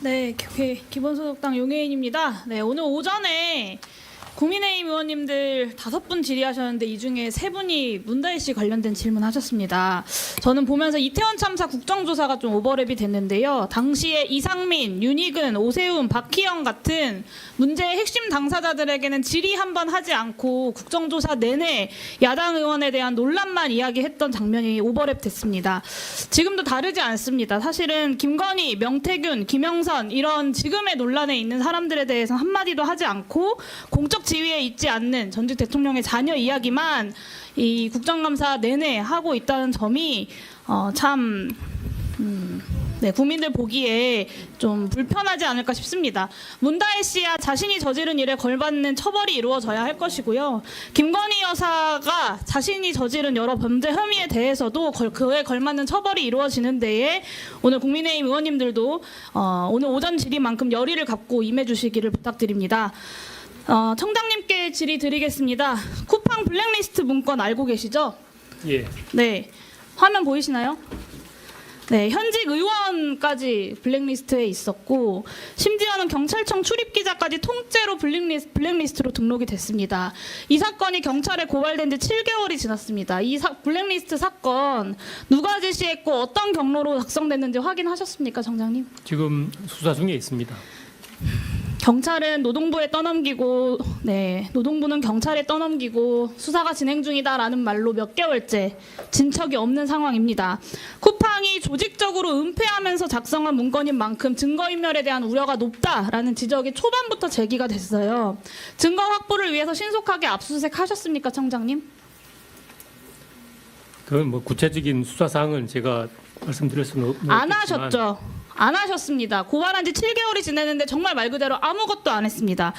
네, 기본소득당 용혜인입니다. 네, 오늘 오전에 국민의힘 의원님들 5분 질의하셨는데 이 중에 3분이 문다혜 씨 관련된 질문하셨습니다. 저는 보면서 이태원 참사 국정조사가 좀 오버랩이 됐는데요. 당시에 이상민, 윤희근, 오세훈, 박희영 같은 문제의 핵심 당사자들에게는 질의 한번 하지 않고 국정조사 내내 야당 의원에 대한 논란만 이야기했던 장면이 오버랩 됐습니다. 지금도 다르지 않습니다. 사실은 김건희, 명태균, 김영선 이런 지금의 논란에 있는 사람들에 대해서 한마디도 하지 않고 공적 지위에 있지 않는 전직 대통령의 자녀 이야기만 이 국정감사 내내 하고 있다는 점이 네, 국민들 보기에 좀 불편하지 않을까 싶습니다. 문다혜 씨야 자신이 저지른 일에 걸맞는 처벌이 이루어져야 할 것이고요. 김건희 여사가 자신이 저지른 여러 범죄 혐의에 대해서도 그에 걸맞는 처벌이 이루어지는 데에 오늘 국민의힘 의원님들도 오늘 오전 질의만큼 열의를 갖고 임해주시기를 부탁드립니다. 청장님께 질의 드리겠습니다. 쿠팡 블랙리스트 문건 알고 계시죠? 예. 네. 화면 보이시나요? 네, 현직 의원까지 블랙리스트에 있었고 심지어는 경찰청 출입기자까지 통째로 블랙리스트로 등록이 됐습니다. 이 사건이 경찰에 고발된 지 7개월이 지났습니다. 이 블랙리스트 사건 누가 제시했고 어떤 경로로 작성됐는지 확인하셨습니까, 청장님? 지금 수사 중에 있습니다. 경찰은 노동부에 떠넘기고, 노동부는 경찰에 떠넘기고 수사가 진행 중이다라는 말로 몇 개월째 진척이 없는 상황입니다. 쿠팡이 조직적으로 은폐하면서 작성한 문건인 만큼 증거인멸에 대한 우려가 높다라는 지적이 초반부터 제기가 됐어요. 증거 확보를 위해서 신속하게 압수수색하셨습니까, 청장님? 그건 뭐 구체적인 수사 사항은 제가 말씀드릴 수는 없겠지만 안 하셨죠. 안 하셨습니다. 고발한 지 7개월이 지났는데 정말 말 그대로 아무것도 안 했습니다.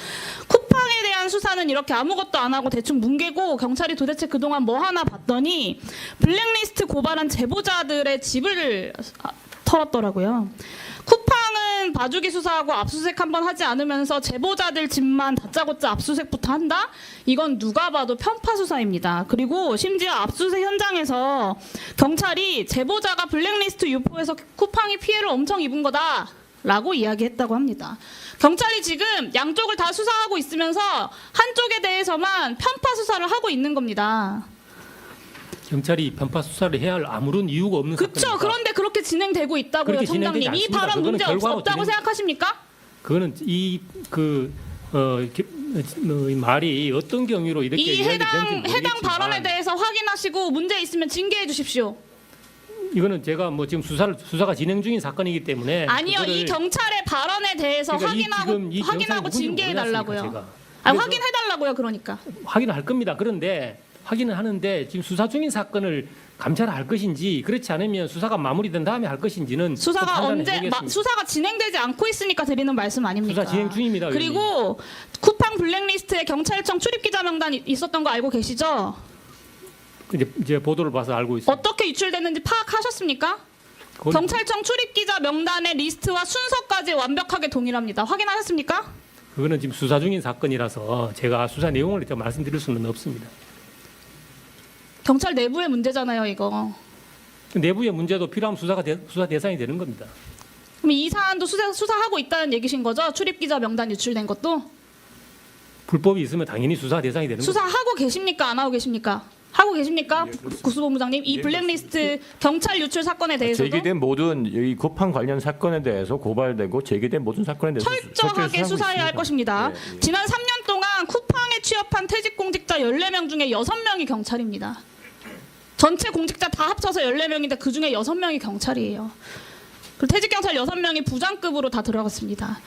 쿠팡에 대한 수사는 이렇게 아무것도 안 하고 대충 뭉개고 경찰이 도대체 그동안 뭐 하나 봤더니 블랙리스트 고발한 제보자들의 집을 털었더라고요. 쿠팡은 봐주기 수사하고 압수수색 한번 하지 않으면서 제보자들 집만 다짜고짜 압수수색부터 한다? 이건 누가 봐도 편파 수사입니다. 그리고 심지어 압수수색 현장에서 경찰이 제보자가 블랙리스트 유포해서 쿠팡이 피해를 엄청 입은 거다라고 이야기했다고 합니다. 경찰이 지금 양쪽을 다 수사하고 있으면서 한쪽에 대해서만 편파 수사를 하고 있는 겁니다. 경찰이 편파 수사를 해야 할 아무런 이유가 없는 사건입니다. 그렇죠. 그런데 그렇게 진행되고 있다고요, 청장님. 이 발언 문제 없다고 생각하십니까? 그거는 이 말이 어떤 경위로 이렇게 이 해당 발언에 대해서 확인하시고 문제 있으면 징계해 주십시오. 이거는 제가 뭐 지금 수사가 진행 중인 사건이기 때문에 아니요, 이 경찰의 발언에 대해서 그러니까 확인하고 징계해 달라고요. 확인해 달라고요, 그러니까. 확인을 할 겁니다. 그런데 확인을 하는데 지금 수사 중인 사건을 감찰할 것인지 그렇지 않으면 수사가 마무리된 다음에 할 것인지는 수사가 수사가 진행되지 않고 있으니까 드리는 말씀 아닙니까? 수사 진행 중입니다. 그리고 쿠팡 블랙리스트에 경찰청 출입기자 명단 있었던 거 알고 계시죠? 이제 보도를 봐서 알고 있습니다. 어떻게 유출됐는지 파악하셨습니까? 경찰청 출입기자 명단의 리스트와 순서까지 완벽하게 동일합니다. 확인하셨습니까? 그거는 지금 수사 중인 사건이라서 제가 수사 내용을 말씀드릴 수는 없습니다. 경찰 내부의 문제잖아요, 이거. 내부의 문제도 필요하면 수사 대상이 되는 겁니다. 그럼 이 사안도 수사하고 있다는 얘기신 거죠? 출입기자 명단 유출된 것도? 불법이 있으면 당연히 수사 대상이 되는 겁니다. 수사하고 계십니까? 안 하고 계십니까? 하고 계십니까? 국수본부장님, 이 블랙리스트 경찰 유출 사건에 대해서도 제기된 모든 이 쿠팡 관련 사건에 대해서 고발되고 제기된 모든 사건에 대해서 철저하게 수사해야 할 것입니다. 지난 3년 동안 쿠팡에 취업한 퇴직 공직자 14명 중에 6명이 경찰입니다. 전체 공직자 다 합쳐서 14명인데 그중에 6명이 경찰이에요. 퇴직 경찰 6명이 부장급으로 다 들어갔습니다.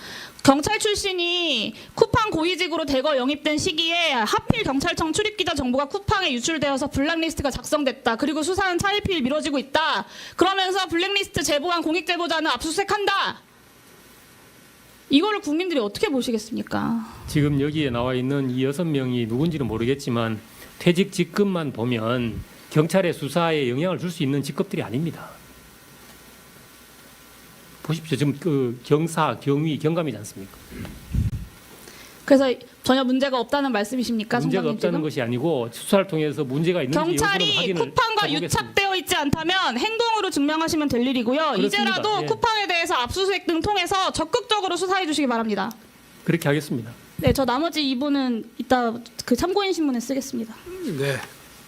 경찰 출신이 쿠팡 고위직으로 대거 영입된 시기에 하필 경찰청 출입기자 정보가 쿠팡에 유출되어서 블랙리스트가 작성됐다. 그리고 수사는 차일피일 미뤄지고 있다. 그러면서 블랙리스트 제보한 공익제보자는 압수수색한다. 이거를 국민들이 어떻게 보시겠습니까? 지금 여기에 나와 있는 이 6명이 누군지는 모르겠지만 퇴직 직급만 보면 경찰의 수사에 영향을 줄 수 있는 직급들이 아닙니다. 보십시오. 지금 그 경사, 경위, 경감이지 않습니까? 그래서 전혀 문제가 없다는 말씀이십니까? 문제가 없다는 지금? 것이 아니고 수사를 통해서 문제가 있는지 경찰이 쿠팡과 유착되어 있지 않다면 행동으로 증명하시면 될 일이고요. 그렇습니다. 이제라도 예. 쿠팡에 대해서 압수수색 등 통해서 적극적으로 수사해 주시기 바랍니다. 그렇게 하겠습니다. 네, 저 나머지 2부는 이따 그 참고인 신문에 쓰겠습니다. 네.